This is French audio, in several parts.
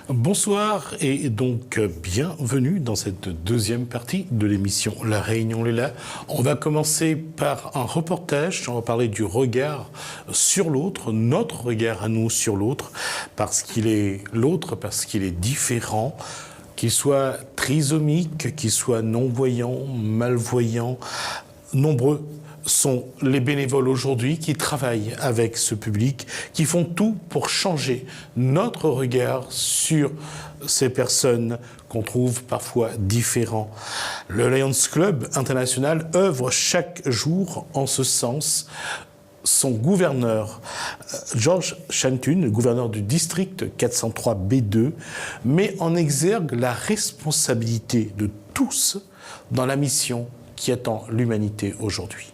Bonsoir et donc bienvenue dans cette deuxième partie de l'émission La Réunion est là. On va commencer par un reportage, on va parler du regard sur l'autre, notre regard à nous sur l'autre, parce qu'il est l'autre, parce qu'il est différent, qu'il soit trisomique, qu'il soit non-voyant, malvoyant, nombreux sont les bénévoles aujourd'hui qui travaillent avec ce public, qui font tout pour changer notre regard sur ces personnes qu'on trouve parfois différents. Le Lions Club international œuvre chaque jour en ce sens. Son gouverneur, Georges Chantun, le gouverneur du district 403B2, met en exergue la responsabilité de tous dans la mission qui attend l'humanité aujourd'hui.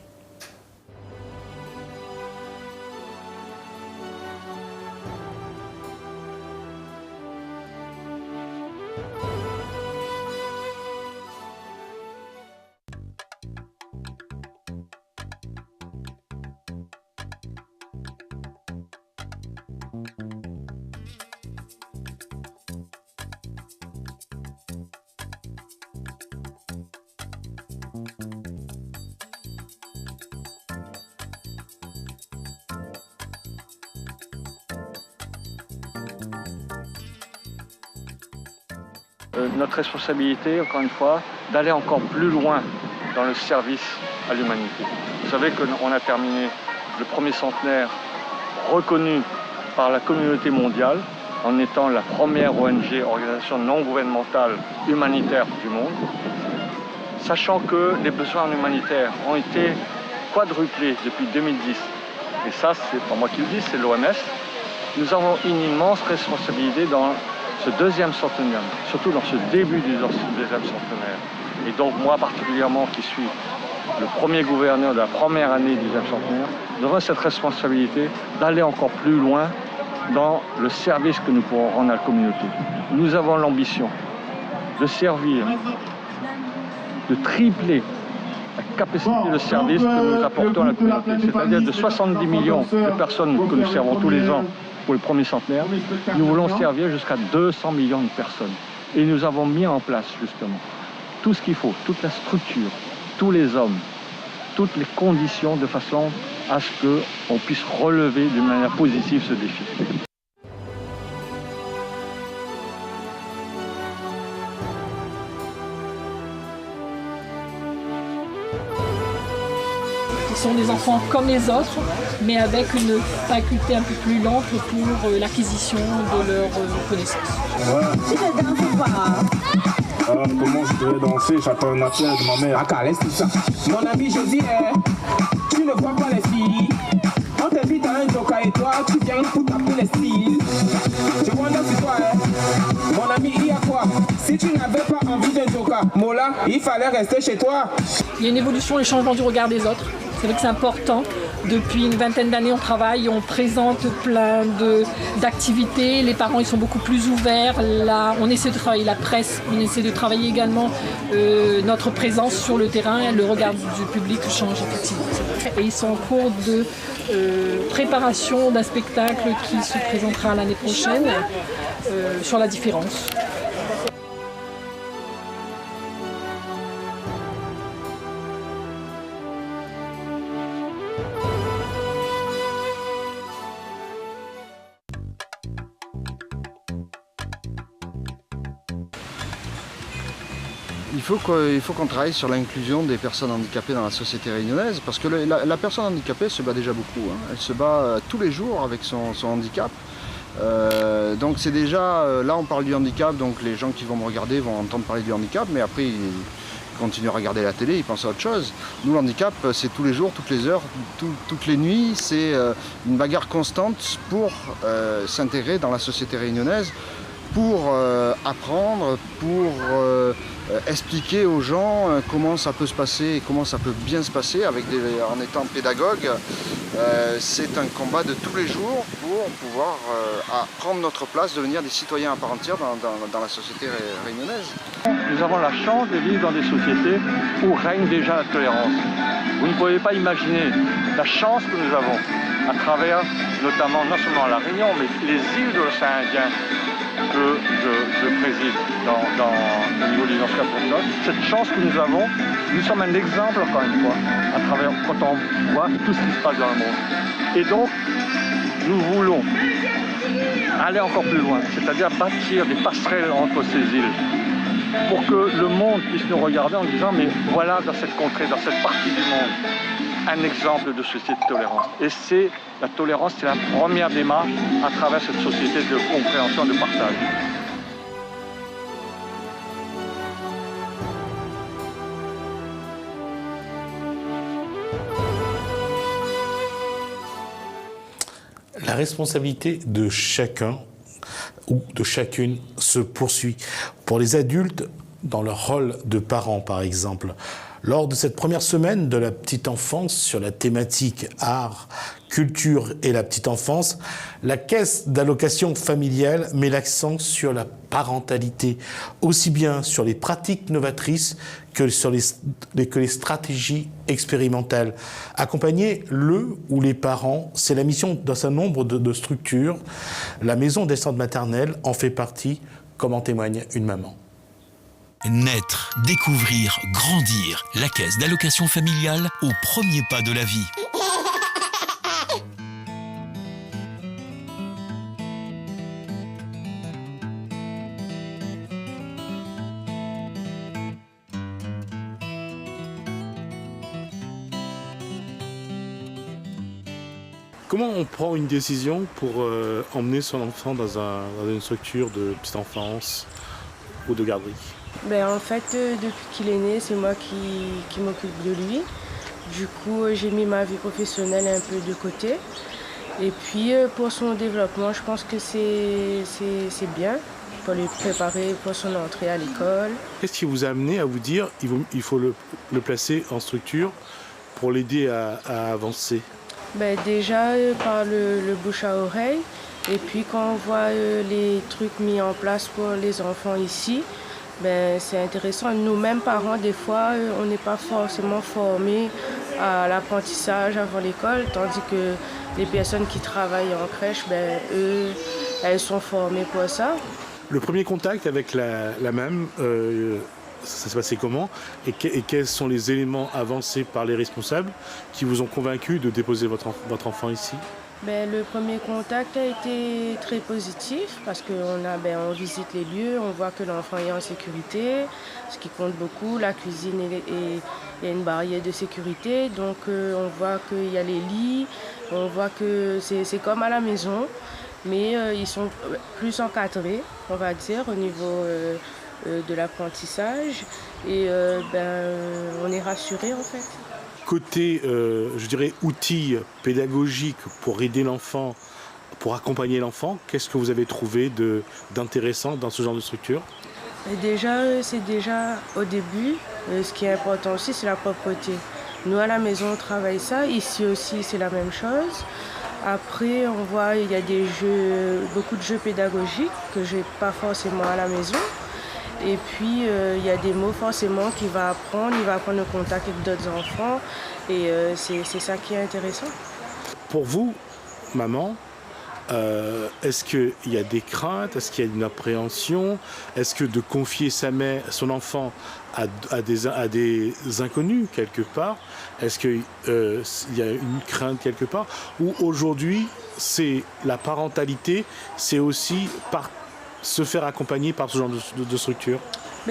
Notre responsabilité, encore une fois, d'aller encore plus loin dans le service à l'humanité. Vous savez qu'on a terminé le premier centenaire reconnu par la communauté mondiale en étant la première ONG, organisation non gouvernementale humanitaire du monde, sachant que les besoins humanitaires ont été quadruplés depuis 2010. Et ça, c'est pas moi qui le dis, c'est l'OMS. Nous avons une immense responsabilité dans ce deuxième centenaire, surtout dans ce début du deuxième centenaire. Et donc moi particulièrement qui suis le premier gouverneur de la première année du deuxième centenaire, nous avons cette responsabilité d'aller encore plus loin dans le service que nous pourrons rendre à la communauté. Nous avons l'ambition de servir, de tripler la capacité de service que nous apportons à la communauté, c'est-à-dire de 70 millions de personnes que nous servons tous les ans pour le premier centenaire, nous voulons servir jusqu'à 200 millions de personnes. Et nous avons mis en place justement tout ce qu'il faut, toute la structure, tous les hommes, toutes les conditions de façon à ce qu'on puisse relever de manière positive ce défi. Ce sont des enfants comme les autres, mais avec une faculté un peu plus lente pour l'acquisition de leurs connaissances. Comment je devrais danser? J'attends un appel de ma mère. Ah, laisse tout ça. Mon ami, je dis, tu ne vois pas les filles. On t'invite à un joker et toi, tu viens pour taper les styles. Je wonder sur toi, mon ami, il y a quoi? Si tu n'avais pas envie d'un joker, Mola, il fallait rester chez toi. Il y a une évolution, les changements du regard des autres. C'est vrai que c'est important. Depuis une vingtaine d'années, on travaille, on présente plein d'activités. Les parents, ils sont beaucoup plus ouverts. Là, on essaie de travailler la presse, on essaie de travailler également notre présence sur le terrain. Le regard du public change effectivement. Et ils sont en cours de préparation d'un spectacle qui se présentera l'année prochaine sur la différence. Il faut qu'on travaille sur l'inclusion des personnes handicapées dans la société réunionnaise, parce que la personne handicapée se bat déjà beaucoup, hein. Elle se bat tous les jours avec son handicap. Donc c'est déjà, là on parle du handicap, donc les gens qui vont me regarder vont entendre parler du handicap, mais après ils continuent à regarder la télé, ils pensent à autre chose. Nous, l'handicap, c'est tous les jours, toutes les heures, toutes les nuits, c'est une bagarre constante pour s'intégrer dans la société réunionnaise, pour apprendre, pour expliquer aux gens comment ça peut se passer et comment ça peut bien se passer en étant pédagogue. C'est un combat de tous les jours pour pouvoir prendre notre place, devenir des citoyens à part entière dans la société réunionnaise. Nous avons la chance de vivre dans des sociétés où règne déjà la tolérance. Vous ne pouvez pas imaginer la chance que nous avons à travers notamment non seulement la Réunion, mais les îles de l'océan Indien, que je préside au niveau des handicap personnes. Cette chance que nous avons, nous sommes un exemple encore une fois, à travers quand on voit tout ce qui se passe dans le monde. Et donc, nous voulons aller encore plus loin, c'est-à-dire bâtir des passerelles entre ces îles, pour que le monde puisse nous regarder en disant mais voilà dans cette contrée, dans cette partie du monde, un exemple de société de tolérance. Et la tolérance, c'est la première démarche à travers cette société de compréhension et de partage. La responsabilité de chacun ou de chacune se poursuit. Pour les adultes, dans leur rôle de parents par exemple, lors de cette première semaine de la petite enfance sur la thématique art, culture et la petite enfance, la caisse d'allocation familiale met l'accent sur la parentalité, aussi bien sur les pratiques novatrices que sur les stratégies expérimentales. Accompagner le ou les parents, c'est la mission d'un certain nombre de structures. La maison des centres maternels en fait partie, comme en témoigne une maman. Naître, découvrir, grandir. La caisse d'allocation familiale au premier pas de la vie. Comment on prend une décision pour emmener son enfant dans une structure de petite enfance ou de garderie? En fait, depuis qu'il est né, c'est moi qui m'occupe de lui. Du coup, j'ai mis ma vie professionnelle un peu de côté. Et puis, pour son développement, je pense que c'est bien pour le préparer pour son entrée à l'école. Qu'est-ce qui vous a amené à vous dire qu'il faut le placer en structure pour l'aider à avancer? Déjà, par le bouche à oreille. Et puis, quand on voit les trucs mis en place pour les enfants ici, c'est intéressant. Nous-mêmes, parents, des fois, on n'est pas forcément formés à l'apprentissage avant l'école, tandis que les personnes qui travaillent en crèche, eux, elles sont formées pour ça. Le premier contact avec la MAM, ça s'est passé comment? Et quels sont les éléments avancés par les responsables qui vous ont convaincu de déposer votre enfant ici? Le premier contact a été très positif parce qu'on visite les lieux, on voit que l'enfant est en sécurité, ce qui compte beaucoup. La cuisine, il y a une barrière de sécurité, donc on voit qu'il y a les lits, on voit que c'est comme à la maison, mais ils sont plus encadrés, on va dire, au niveau de l'apprentissage. Et on est rassurés en fait. Côté, je dirais, outils pédagogiques pour aider l'enfant, pour accompagner l'enfant, qu'est-ce que vous avez trouvé d'intéressant dans ce genre de structure? C'est déjà au début, ce qui est important aussi, c'est la propreté. Nous, à la maison, on travaille ça. Ici aussi, c'est la même chose. Après, on voit il y a beaucoup de jeux pédagogiques que je n'ai pas forcément à la maison. Et puis, il y a des mots forcément qu'il va apprendre. Il va apprendre le contact avec d'autres enfants. Et c'est ça qui est intéressant. Pour vous, maman, est-ce qu'il y a des craintes? Est-ce qu'il y a une appréhension? Est-ce que de confier son enfant à des inconnus quelque part, est-ce qu'il y a une crainte quelque part? Ou aujourd'hui, c'est la parentalité, c'est aussi se faire accompagner par ce genre de structure?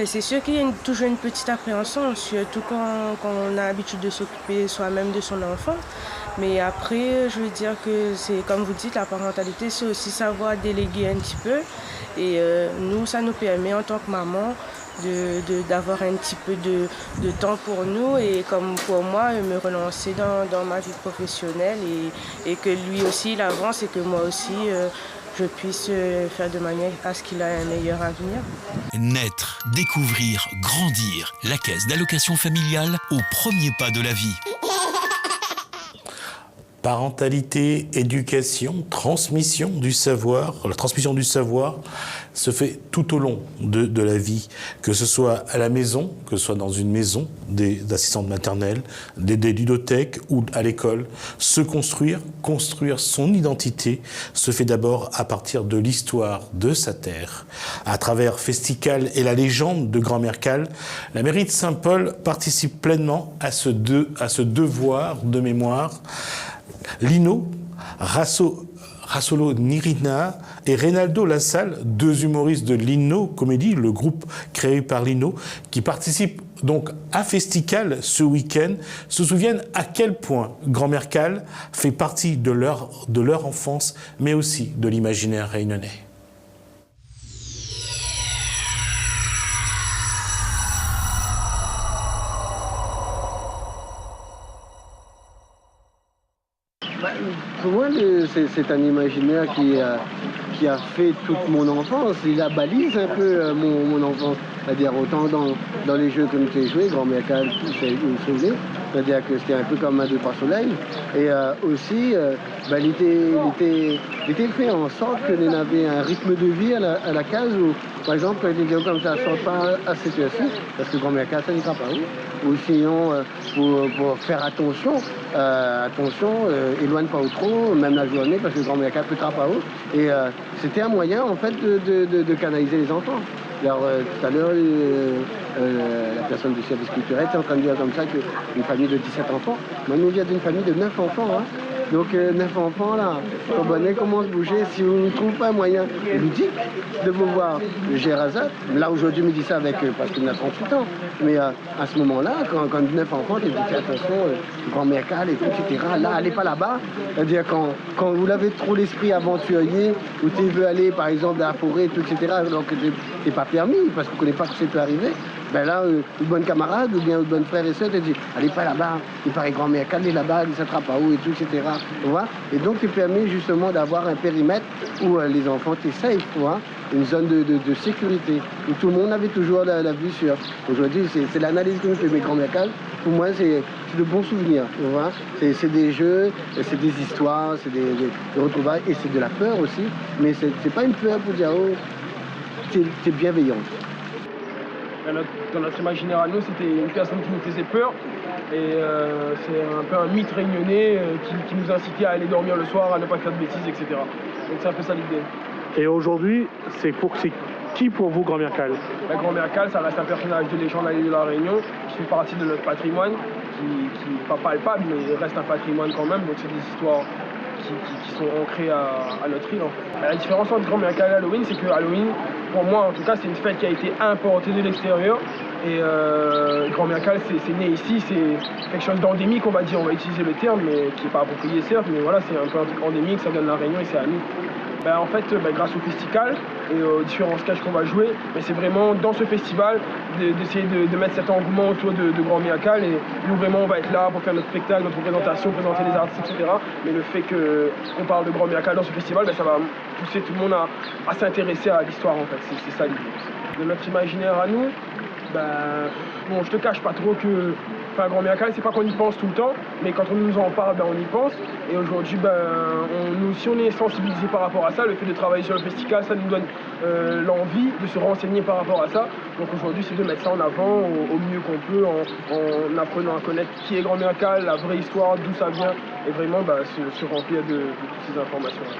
C'est sûr qu'il y a toujours une petite appréhension, surtout quand on a l'habitude de s'occuper soi-même de son enfant. Mais après, je veux dire que c'est comme vous dites, la parentalité, c'est aussi savoir déléguer un petit peu. Et nous, ça nous permet en tant que maman d'avoir un petit peu de temps pour nous et comme pour moi, me relancer dans ma vie professionnelle et que lui aussi, il avance et que moi aussi, je puisse faire de manière à ce qu'il ait un meilleur avenir. Naître, découvrir, grandir. La caisse d'allocation familiale au premier pas de la vie. Parentalité, éducation, transmission du savoir. La transmission du savoir se fait tout au long de la vie, que ce soit à la maison, que ce soit dans une maison d'assistantes maternelles, des ludothèques ou à l'école. Se construire son identité se fait d'abord à partir de l'histoire de sa terre. À travers Festical et la légende de Grand-Mère Cal, la mairie de Saint-Paul participe pleinement à ce devoir de mémoire. Lino, Rassolo Nirina et Reynaldo Lassalle, deux humoristes de Lino Comédie, le groupe créé par Lino, qui participent donc à Festical ce week-end, se souviennent à quel point Grand-Mère Cal fait partie de leur enfance, mais aussi de l'imaginaire réunionnais. Pour moi, c'est un imaginaire qui a fait toute mon enfance. Il a balise un peu mon enfance. C'est-à-dire autant dans les jeux que nous avons joués, Grand-Mère Cal, c'est-à-dire que c'était un peu comme un deux par soleil. Et aussi, il était fait en sorte que nous avions un rythme de vie à la case où, par exemple, quand il était comme ça, ne sort pas à cette heure-ci, parce que Grand-Mère Cal, ça n'ira pas où. Ou sinon, pour faire attention, éloigne pas trop, même la journée, parce que Grand-Mère Cal peut pas où. Et c'était un moyen, en fait, de canaliser les enfants. Alors, tout à l'heure, la personne du service culturel était en train de dire comme ça qu'une famille de 17 enfants. Moi, nous, il y a une famille de 9 enfants. Hein. Donc, 9 enfants, là, comprenez comment se bouger. Si vous ne trouvez pas un moyen ludique de vous voir Gérazat, là, aujourd'hui, me dit ça parce qu'il a 38 ans. Mais à ce moment-là, quand 9 enfants, tu dis attention, Grand-Mère Cal et tout, etc. Là, allez pas là-bas. C'est-à-dire, quand vous avez trop l'esprit aventurier, où tu veux aller, par exemple, dans la forêt, tout, etc., alors que t'es pas permis, parce qu'on ne connaît pas que ça peut arriver, ben là, une bonne camarade ou bien une bonne frère et soeur te dit, allez pas là-bas, il paraît Grand-Mère Cal, allez là-bas, il ne s'attrape pas où et tout, etc. Tu vois, et donc, il permet justement d'avoir un périmètre où les enfants étaient safe, tu vois, une zone de sécurité, où tout le monde avait toujours la vue sûre. Aujourd'hui, c'est l'analyse que nous fait mes Grand-Mère Cal. Pour moi, c'est de bons souvenirs, tu vois. C'est des jeux, c'est des histoires, c'est des retrouvailles, et c'est de la peur aussi, mais c'est pas une peur pour dire, oh, t'es bienveillante. Dans notre imaginaire à nous, c'était une personne qui nous faisait peur. Et c'est un peu un mythe réunionnais qui nous incitait à aller dormir le soir, à ne pas faire de bêtises, etc. Donc c'est un peu ça l'idée. Et aujourd'hui, c'est qui pour vous, Grand-Mère Cal? La Grand-Mère Cal, ça reste un personnage de légende à l'île de la Réunion, qui fait partie de notre patrimoine, qui n'est pas palpable, mais reste un patrimoine quand même. Donc c'est des histoires qui sont ancrées à notre île. En fait. La différence entre Grand-Mère Cal et Halloween, c'est que Halloween, pour moi en tout cas, c'est une fête qui a été importée de l'extérieur. Et Grand-Mère Cal, c'est né ici, c'est quelque chose d'endémique, on va dire, on va utiliser le terme, mais qui n'est pas approprié certes, mais voilà, c'est un peu un truc endémique, ça vient de la Réunion et c'est à nous. En fait, grâce au festival et aux différents sketchs qu'on va jouer, c'est vraiment dans ce festival d'essayer de mettre cet engouement autour de Grand-Mère Cal. Et nous, vraiment, on va être là pour faire notre spectacle, notre représentation, présenter les artistes, etc. Mais le fait qu'on parle de Grand-Mère Cal dans ce festival, ça va pousser tout le monde à s'intéresser à l'histoire, en fait. C'est ça l'idée. De notre imaginaire à nous, bon, je te cache pas trop que Grand-Mère Cal, c'est pas qu'on y pense tout le temps, mais quand on nous en parle, on y pense. Et aujourd'hui, si on est sensibilisé par rapport à ça, le fait de travailler sur le festival, ça nous donne l'envie de se renseigner par rapport à ça. Donc aujourd'hui, c'est de mettre ça en avant au mieux qu'on peut, en apprenant à connaître qui est Grand-Mère Cal, la vraie histoire, d'où ça vient, et vraiment se remplir de toutes ces informations-là.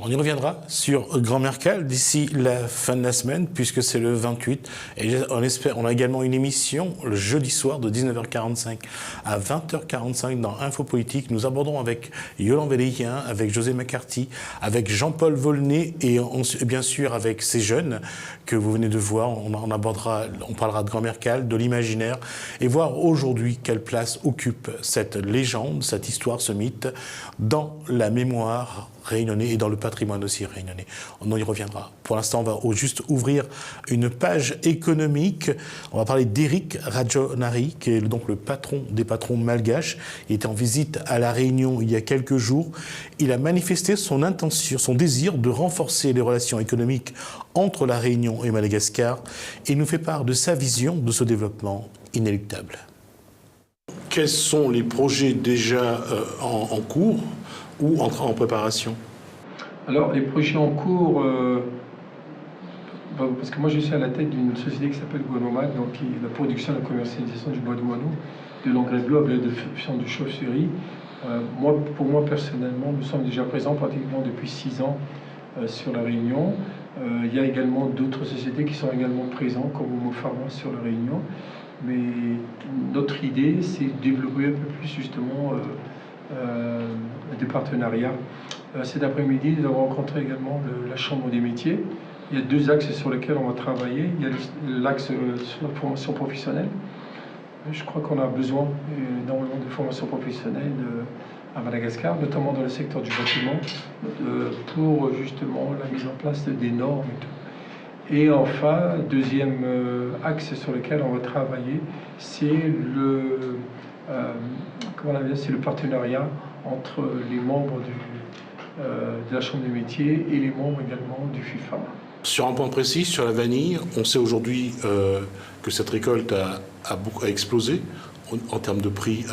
On y reviendra sur Grand-Mère Cal d'ici la fin de la semaine, puisque c'est le 28. Et on a également une émission le jeudi soir de 19h45 à 20h45 dans Info Politique. Nous abordons avec Yolande Véléien, avec José McCarthy, avec Jean-Paul Volney et bien sûr avec ces jeunes que vous venez de voir. On parlera de Grand-Mère Cal, de l'imaginaire et voir aujourd'hui quelle place occupe cette légende, cette histoire, ce mythe dans la mémoire réunionnais et dans le patrimoine aussi réunionnais. On y reviendra. Pour l'instant, on va juste ouvrir une page économique. On va parler d'Éric Rajonari, qui est donc le patron des patrons malgaches. Il était en visite à La Réunion il y a quelques jours. Il a manifesté son intention, son désir de renforcer les relations économiques entre La Réunion et Madagascar. Et il nous fait part de sa vision de ce développement inéluctable. Quels sont les projets déjà en cours ou en préparation? Alors, les projets en cours, parce que moi je suis à la tête d'une société qui s'appelle Guanomag, donc qui est la production et la commercialisation du bois de guano, de l'engrais de bleu, de fibre de chauve-souris. Pour moi personnellement, nous sommes déjà présents pratiquement depuis 6 ans sur La Réunion. Il y a également d'autres sociétés qui sont également présentes, comme Homo Pharma sur La Réunion. Mais notre idée, c'est de développer un peu plus justement des partenariats. Cet après-midi, nous avons rencontré également la Chambre des métiers. Il y a 2 axes sur lesquels on va travailler. Il y a l'axe sur la formation professionnelle. Je crois qu'on a besoin énormément de formation professionnelle à Madagascar, notamment dans le secteur du bâtiment, pour justement la mise en place des normes et tout. Et enfin, deuxième axe sur lequel on va travailler, c'est le partenariat entre les membres de la Chambre des métiers et les membres également du FIFA. Sur un point précis, sur la vanille, on sait aujourd'hui que cette récolte a explosé en termes de prix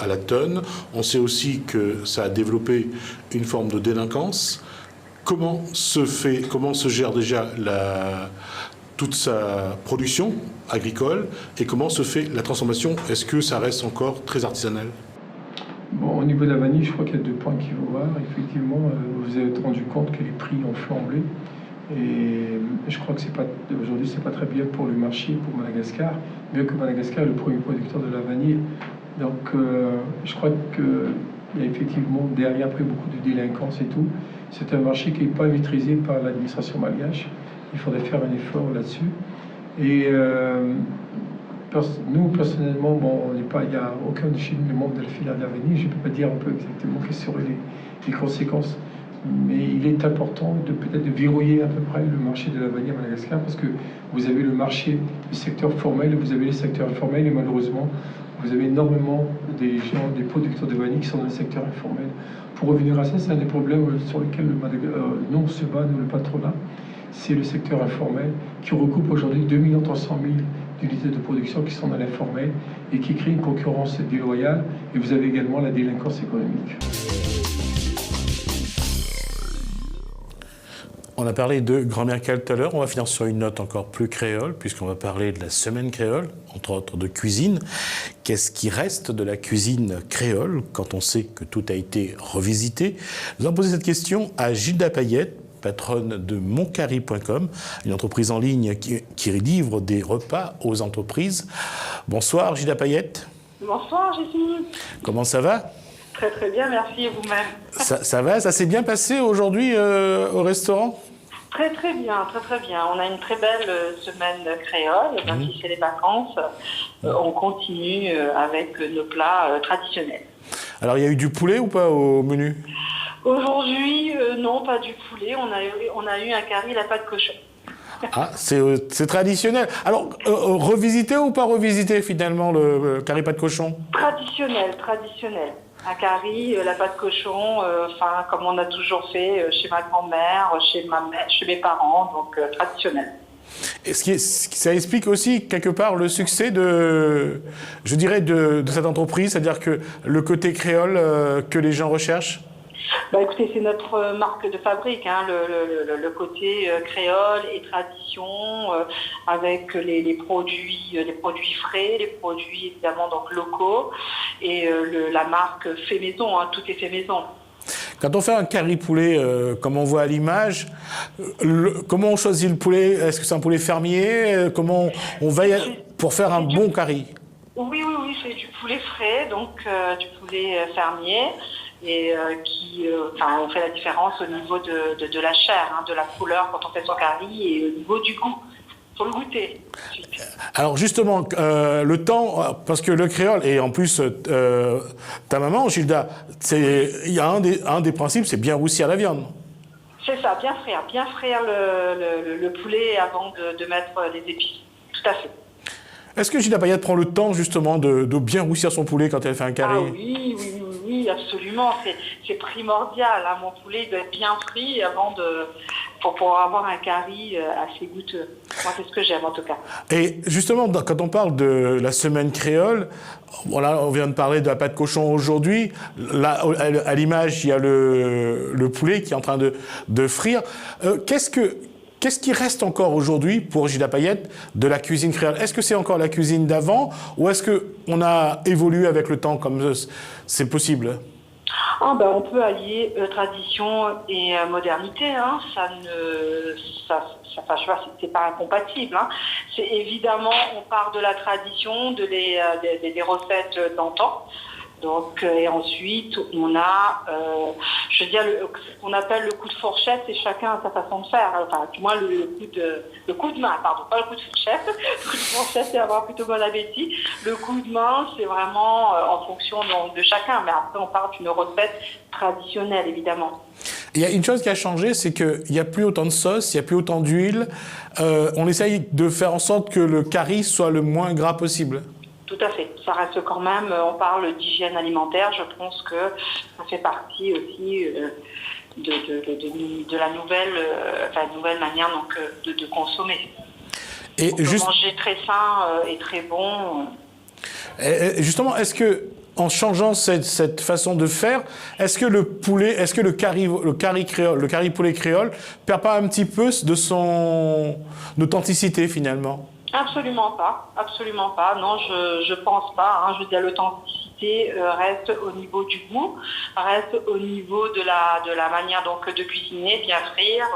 à la tonne. On sait aussi que ça a développé une forme de délinquance. Comment se gère déjà toute sa production agricole et comment se fait la transformation? Est-ce que ça reste encore très artisanal? Bon, au niveau de la vanille, je crois qu'il y a 2 points qu'il faut voir. Effectivement, vous vous êtes rendu compte que les prix ont flambé. Et je crois que aujourd'hui, c'est pas très bien pour le marché, pour Madagascar, bien que Madagascar est le premier producteur de la vanille. Donc, je crois qu'il y a effectivement derrière après beaucoup de délinquance et tout. C'est un marché qui n'est pas maîtrisé par l'administration malgache. Il faudrait faire un effort là-dessus. Et nous, personnellement, il n'y a aucun de chez nous, les membres de la filière de la vanille. Je ne peux pas dire un peu exactement quelles seraient les conséquences. Mais il est important peut-être de verrouiller à peu près le marché de la vanille à Madagascar parce que vous avez le marché, le secteur formel, et vous avez les secteurs informels et malheureusement, vous avez énormément des producteurs de vanille qui sont dans le secteur informel. Pour revenir à ça, c'est un des problèmes sur lesquels nous on se bat, nous le patronat. C'est le secteur informel qui regroupe aujourd'hui 2 300 000 unités de production qui sont dans l'informel et qui crée une concurrence déloyale. Et vous avez également la délinquance économique. On a parlé de Grand-Mère Cal tout à l'heure, on va finir sur une note encore plus créole, puisqu'on va parler de la semaine créole, entre autres de cuisine. Qu'est-ce qui reste de la cuisine créole, quand on sait que tout a été revisité? Nous allons poser cette question à Gilda Payette, patronne de moncari.com, une entreprise en ligne qui livre des repas aux entreprises. Bonsoir Gilda Payette. Bonsoir Jésus. Comment ça va? Très très bien, merci, et vous-même? Ça va? Ça s'est bien passé aujourd'hui au restaurant? Très très bien, très très bien. On a une très belle semaine créole, même si c'est les vacances. On continue avec nos plats traditionnels. Alors il y a eu du poulet ou pas au menu? Aujourd'hui, non, pas du poulet. On a eu un curry à la pâte cochon. Ah, c'est traditionnel. Alors, revisiter ou pas revisiter finalement le curry pâte cochon? Traditionnel. Un curry, la pâte cochon, comme on a toujours fait chez ma grand-mère, chez mes parents, donc traditionnel. Ça explique aussi quelque part le succès de cette entreprise, c'est-à-dire que le côté créole que les gens recherchent? Écoutez, c'est notre marque de fabrique, le côté créole et tradition, avec les produits frais, les produits évidemment donc locaux, et la marque fait maison, tout est fait maison. Quand on fait un curry poulet, comme on voit à l'image, comment on choisit le poulet? Est-ce que c'est un poulet fermier? Comment on veille pour faire un bon curry? Oui, c'est du poulet frais, donc du poulet fermier. Et on fait la différence au niveau de la chair, de la couleur quand on fait son curry et au niveau du goût. Faut le goûter. Alors justement, le temps, parce que le créole, et en plus ta maman, Gilda, il y a un des principes, c'est bien roussir la viande. C'est ça, bien frire le poulet avant de mettre les épices. Tout à fait. Est-ce que Gilda Payette prend le temps justement de bien roussir son poulet quand elle fait un carré? Ah oui, absolument. C'est primordial. Hein. Mon poulet doit être bien frit pour pouvoir avoir un curry assez goûteux. Moi, c'est ce que j'aime en tout cas. Et justement, quand on parle de la semaine créole, voilà, on vient de parler de la pâte cochon aujourd'hui. Là, à l'image, il y a le poulet qui est en train de frire. Qu'est-ce qui reste encore aujourd'hui pour Gilda Payette de la cuisine créole? Est-ce que c'est encore la cuisine d'avant ou est-ce qu'on a évolué avec le temps comme c'est possible? On peut allier tradition et modernité. Hein. C'est pas incompatible. Hein. C'est évidemment, on part de la tradition, des recettes d'antan. Donc, et ensuite, on a, ce qu'on appelle le coup de fourchette, c'est chacun a sa façon de faire. Enfin, du moins, le coup de main, pardon, pas le coup de fourchette. Le coup de fourchette, c'est avoir plutôt bon appétit. Le coup de main, c'est vraiment en fonction de chacun. Mais après, on part d'une recette traditionnelle, évidemment. Il y a une chose qui a changé, c'est qu'il n'y a plus autant de sauce, il n'y a plus autant d'huile. On essaye de faire en sorte que le curry soit le moins gras possible. Tout à fait. Ça reste quand même, on parle d'hygiène alimentaire, je pense que ça fait partie aussi de la nouvelle manière donc, de consommer. Et on peut manger très sain et très bon. Et justement, est-ce que en changeant cette façon de faire, est-ce que le curry poulet créole perd pas un petit peu de son authenticité finalement? Absolument pas. Non, je pense pas. Hein. Je veux dire, l'authenticité reste au niveau du goût, reste au niveau de la manière donc de cuisiner, bien frire,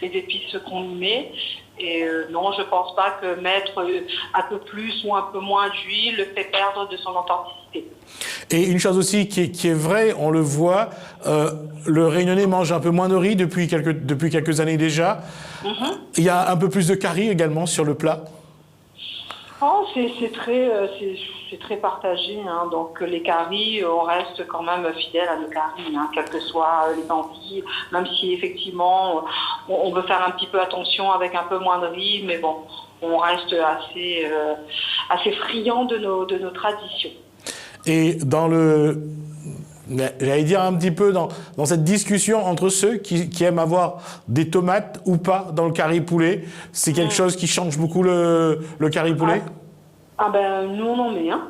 les épices qu'on y met. Et non, je pense pas que mettre un peu plus ou un peu moins d'huile fait perdre de son authenticité. Et une chose aussi qui est vraie, on le voit, le Réunionnais mange un peu moins de riz depuis quelques années déjà. Mm-hmm. Il y a un peu plus de curry également sur le plat. Oh, c'est très partagé. Hein. Donc les currys, on reste quand même fidèle à nos currys, hein, quelles que soient les envies, même si effectivement on veut faire un petit peu attention avec un peu moins de riz, mais bon, on reste assez friand de nos traditions. Et j'allais dire un petit peu dans cette discussion entre ceux qui aiment avoir des tomates ou pas dans le curry poulet, c'est quelque chose qui change beaucoup le curry poulet? Nous on en met, hein.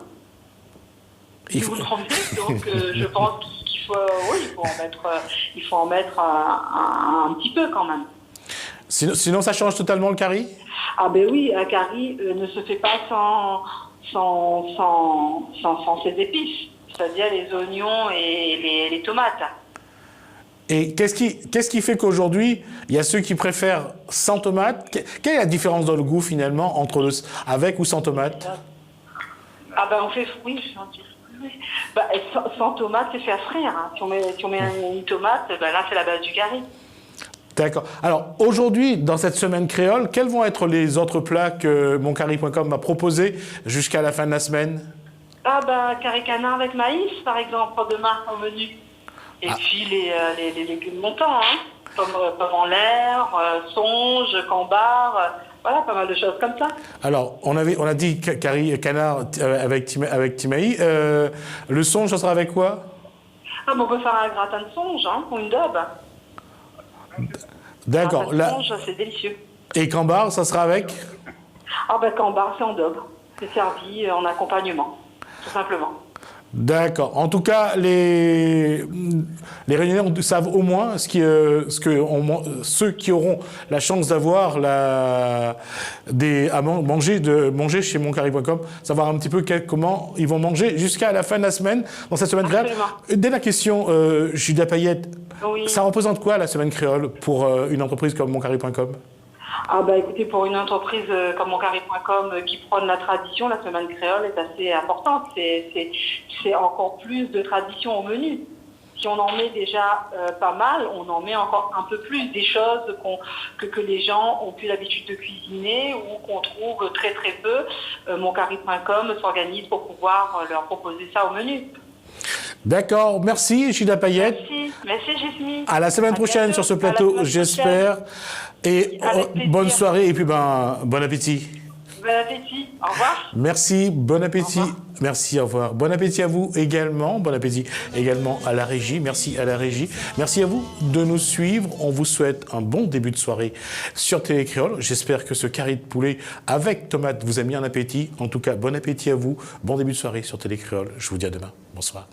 Il faut en mettre, donc je pense qu'il faut en mettre un petit peu quand même. Sinon ça change totalement le curry? Oui, un curry ne se fait pas sans ses épices. C'est-à-dire les oignons et les tomates. Et qu'est-ce qui fait qu'aujourd'hui, il y a ceux qui préfèrent sans tomates? Quelle est la différence dans le goût finalement entre avec ou sans tomates? On fait sans tomate, c'est faire frire. Hein. Si on met une tomate, là c'est la base du curry. D'accord. Alors aujourd'hui, dans cette semaine créole, quels vont être les autres plats que moncurry.com va proposer jusqu'à la fin de la semaine? Curry canard avec maïs, par exemple, demain au menu. Et puis les légumes montants, hein, pommes en l'air, songe, cambar, voilà, pas mal de choses comme ça. Alors, on a dit curry canard avec timaï. Le songe, ça sera avec quoi? On peut faire un gratin de songe, hein, ou une daube. D'accord. Gratin de songe, c'est délicieux. Et cambar, ça sera avec? Cambar, c'est en daube. C'est servi en accompagnement. Tout simplement. D'accord. En tout cas, les Réunionnais savent au moins ceux qui auront la chance d'avoir manger chez moncurry.com, savoir un petit peu comment ils vont manger jusqu'à la fin de la semaine, dans cette semaine créole. Dès la question, Gilda Payette, oui. Ça représente quoi la semaine créole pour une entreprise comme moncurry.com? Écoutez, pour une entreprise comme moncurry.com qui prône la tradition, la semaine créole est assez importante. C'est encore plus de tradition au menu. si on en met déjà pas mal, on en met encore un peu plus, des choses que les gens ont plus l'habitude de cuisiner ou qu'on trouve très très peu. Moncarry.com s'organise pour pouvoir leur proposer ça au menu. D'accord, merci Gilda Payette. Merci Jesmy. À la semaine prochaine sur ce plateau, j'espère. Et bonne soirée et puis bon appétit. Bon appétit, au revoir. Merci, bon appétit. Merci, au revoir. Bon appétit à vous également. Bon appétit également à la régie. Merci à la régie. Merci à vous de nous suivre. On vous souhaite un bon début de soirée sur Télé Créole. J'espère que ce curry de poulet avec tomate vous a mis un appétit. En tout cas, bon appétit à vous. Bon début de soirée sur Télé Créole. Je vous dis à demain. Bonsoir.